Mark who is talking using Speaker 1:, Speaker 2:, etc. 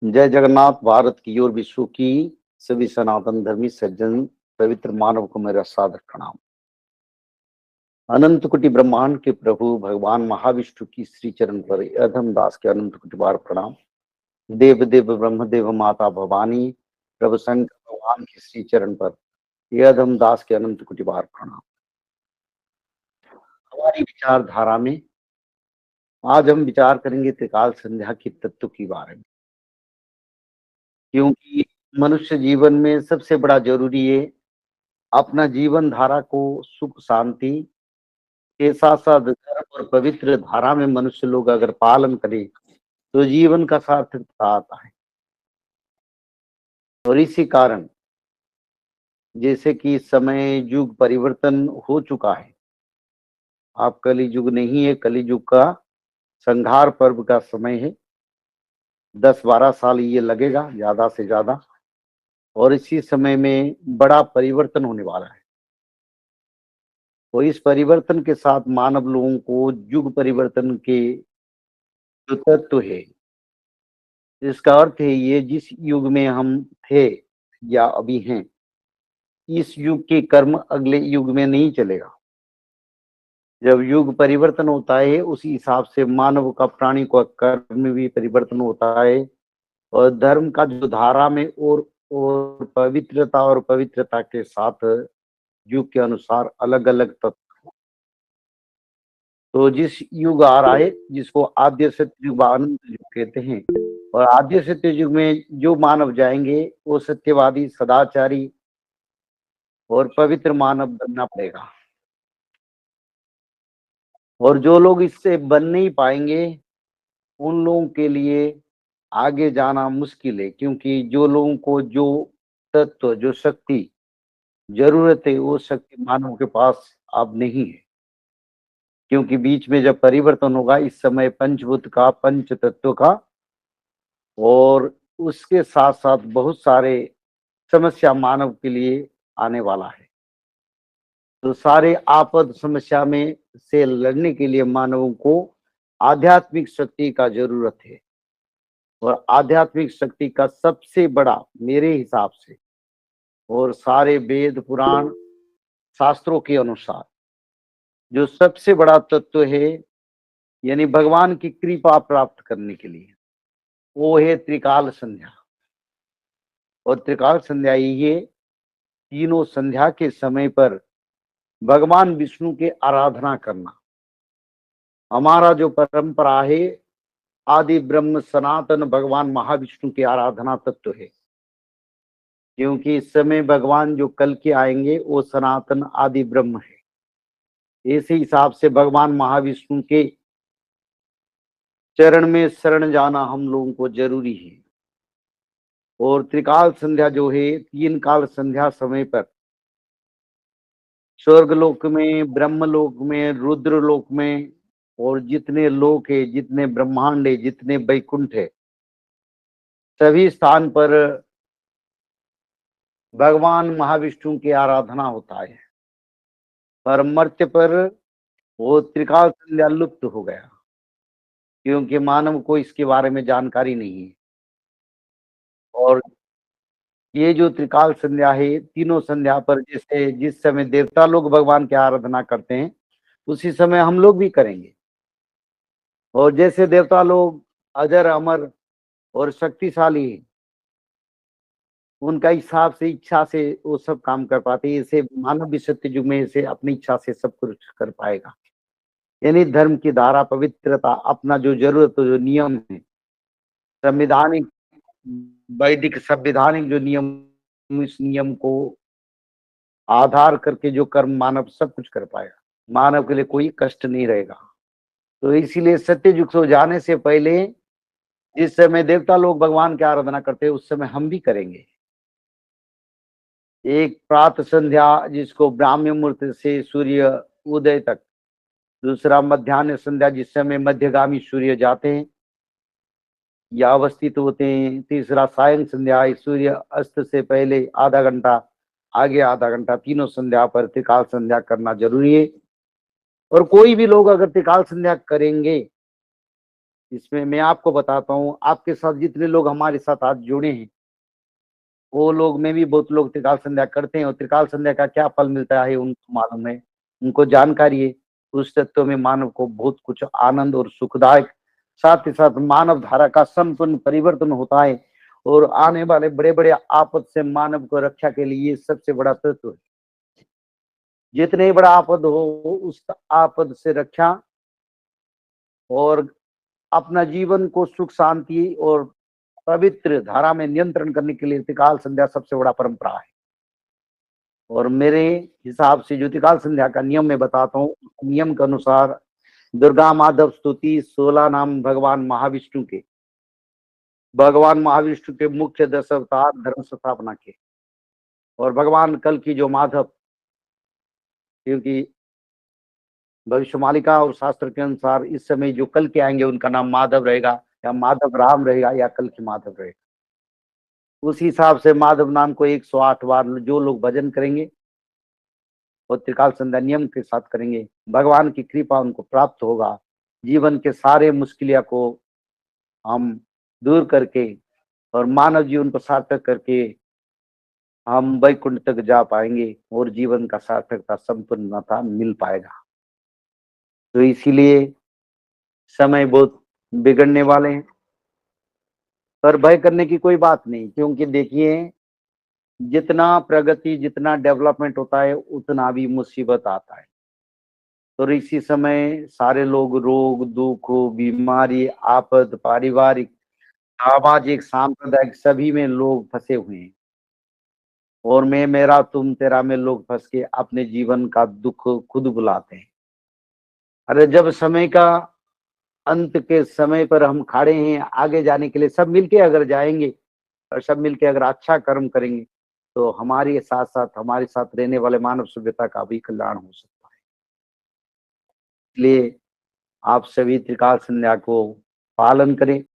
Speaker 1: जय जगन्नाथ। भारत की और विश्व की सभी सनातन धर्मी सज्जन पवित्र मानव को मेरा सादर प्रणाम। अनंत कोटि ब्रह्मांड के प्रभु भगवान महाविष्णु की श्री चरण पर अधम दास के अनंत कोटि बार प्रणाम। देव देव ब्रह्मदेव माता भवानी प्रभु शंकर भगवान की श्री चरण पर अधम दास के अनंत कोटि बार प्रणाम। हमारी विचारधारा में आज हम विचार करेंगे त्रिकाल संध्या के तत्व के बारे में, क्योंकि मनुष्य जीवन में सबसे बड़ा जरूरी है अपना जीवन धारा को सुख शांति के साथ साथ धर्म और पवित्र धारा में मनुष्य लोग अगर पालन करे तो जीवन का सार्थकता आता है। और इसी कारण जैसे कि समय युग परिवर्तन हो चुका है, आप कली युग नहीं है, कली युग का संहार पर्व का समय है। 10-12 साल ये लगेगा ज्यादा से ज्यादा, और इसी समय में बड़ा परिवर्तन होने वाला है। तो इस परिवर्तन के साथ मानव लोगों को युग परिवर्तन के जो तत्व है, इसका अर्थ है ये जिस युग में हम थे या अभी हैं, इस युग के कर्म अगले युग में नहीं चलेगा। जब युग परिवर्तन होता है उसी हिसाब से मानव का प्राणी का कर्म भी परिवर्तन होता है, और धर्म का जो धारा में और पवित्रता के साथ युग के अनुसार अलग अलग तत्व। तो जिस युग आ रहा है जिसको आद्य सत्य युग अनंत युग कहते हैं, और आद्य सत्य युग में जो मानव जाएंगे वो सत्यवादी सदाचारी और पवित्र मानव बनना पड़ेगा। और जो लोग इससे बन नहीं पाएंगे उन लोगों के लिए आगे जाना मुश्किल है, क्योंकि जो लोगों को जो तत्व जो शक्ति जरूरत है वो शक्ति मानव के पास अब नहीं है। क्योंकि बीच में जब परिवर्तन होगा इस समय पंचभूत का पंच तत्व का और उसके साथ साथ बहुत सारे समस्या मानव के लिए आने वाला है। तो सारे आपद समस्या में से लड़ने के लिए मानवों को आध्यात्मिक शक्ति का जरूरत है। और आध्यात्मिक शक्ति का सबसे बड़ा मेरे हिसाब से और सारे वेद पुराण शास्त्रों के अनुसार जो सबसे बड़ा तत्व है, यानी भगवान की कृपा प्राप्त करने के लिए, वो है त्रिकाल संध्या। और त्रिकाल संध्या ये तीनों संध्या के समय पर भगवान विष्णु के आराधना करना हमारा जो परंपरा है, आदि ब्रह्म सनातन भगवान महाविष्णु की आराधना तत्व है। क्योंकि इस समय भगवान जो कल के आएंगे वो सनातन आदि ब्रह्म है। इसी हिसाब से भगवान महाविष्णु के चरण में शरण जाना हम लोगों को जरूरी है। और त्रिकाल संध्या जो है, तीन काल संध्या समय पर स्वर्गलोक में, ब्रह्मलोक में, रुद्रलोक में और जितने लोक है, जितने ब्रह्मांड है, जितने वैकुंठ है, सभी स्थान पर भगवान महाविष्णु की आराधना होता है। पर मर्त्य पर वो त्रिकाल संध्या लुप्त हो गया, क्योंकि मानव को इसके बारे में जानकारी नहीं है। और ये जो त्रिकाल संध्या है, तीनों संध्या पर जैसे जिस समय देवता लोग भगवान की आराधना करते हैं उसी समय हम लोग भी करेंगे। और जैसे देवता लोग अजर अमर और शक्तिशाली हैं, उनका हिसाब से इच्छा से वो सब काम कर पाते हैं, इसे मानव भी सत्य युग में इसे अपनी इच्छा से सब कुछ कर पाएगा। यानी धर्म की धारा पवित्रता अपना जो जरूरत जो नियम है, संविधानिक वैदिक संवैधानिक जो नियम, इस नियम को आधार करके जो कर्म मानव सब कुछ कर पाएगा, मानव के लिए कोई कष्ट नहीं रहेगा। तो इसीलिए सत्य युग हो जाने से पहले जिस समय देवता लोग भगवान की आराधना करते हैं उस समय हम भी करेंगे। एक प्रातः संध्या जिसको ब्राह्मी मुहूर्त से सूर्य उदय तक, दूसरा मध्याह्न संध्या जिस समय मध्यगामी सूर्य जाते हैं या अवस्थित होते हैं, तीसरा सायं संध्या सूर्य अस्त से पहले आधा घंटा आगे आधा घंटा, तीनों संध्या पर त्रिकाल संध्या करना जरूरी है। और कोई भी लोग अगर त्रिकाल संध्या करेंगे इसमें मैं आपको बताता हूँ, आपके साथ जितने लोग हमारे साथ आज जुड़े हैं, वो लोग में भी बहुत लोग त्रिकाल संध्या करते हैं, और त्रिकाल संध्या का क्या फल मिलता है उनको मालूम है, उनको जानकारी है। उस तत्व में मानव को बहुत कुछ आनंद और सुखदायक, साथ ही साथ मानव धारा का संपूर्ण परिवर्तन होता है, और आने वाले बड़े बड़े आपद से मानव को रक्षा के लिए ये सबसे बड़ा तत्व है। जितने ही बड़ा आपद हो, उस आपद से रक्षा और अपना जीवन को सुख शांति और पवित्र धारा में नियंत्रण करने के लिए त्रिकाल संध्या सबसे बड़ा परंपरा है। और मेरे हिसाब से जो त्रिकाल संध्या का नियम मैं बताता हूँ, नियम के अनुसार दुर्गा माधव स्तुति 16 नाम भगवान महाविष्णु के मुख्य 10 अवतार धर्म स्थापना के, और भगवान कल की जो माधव, क्योंकि भविष्यवाणिका और शास्त्र के अनुसार इस समय जो कल के आएंगे उनका नाम माधव रहेगा, या माधव राम रहेगा, या कल की माधव रहेगा। उस हिसाब से माधव नाम को 108 बार जो लोग भजन करेंगे और त्रिकाल संध्या नियम के साथ करेंगे, भगवान की कृपा उनको प्राप्त होगा। जीवन के सारे मुश्किलियां को हम दूर करके और मानव जीवन को सार्थक करके हम वैकुंठ तक जा पाएंगे, और जीवन का सार्थकता संपूर्णता मिल पाएगा। तो इसीलिए समय बहुत बिगड़ने वाले हैं, पर भय करने की कोई बात नहीं, क्योंकि देखिए जितना प्रगति, जितना डेवलपमेंट होता है, उतना भी मुसीबत आता है। तो इसी समय सारे लोग रोग दुख बीमारी आपद पारिवारिक सामाजिक सांप्रदायिक सभी में लोग फंसे हुए हैं, और मैं मेरा तुम तेरा में लोग फंस के अपने जीवन का दुख खुद बुलाते हैं। अरे जब समय का अंत के समय पर हम खड़े हैं, आगे जाने के लिए सब मिलके अगर जाएंगे और सब मिलके अगर अच्छा कर्म करेंगे, तो हमारे साथ साथ हमारे साथ रहने वाले मानव सभ्यता का भी कल्याण हो सकता है। इसलिए आप सभी त्रिकाल संध्या को पालन करें।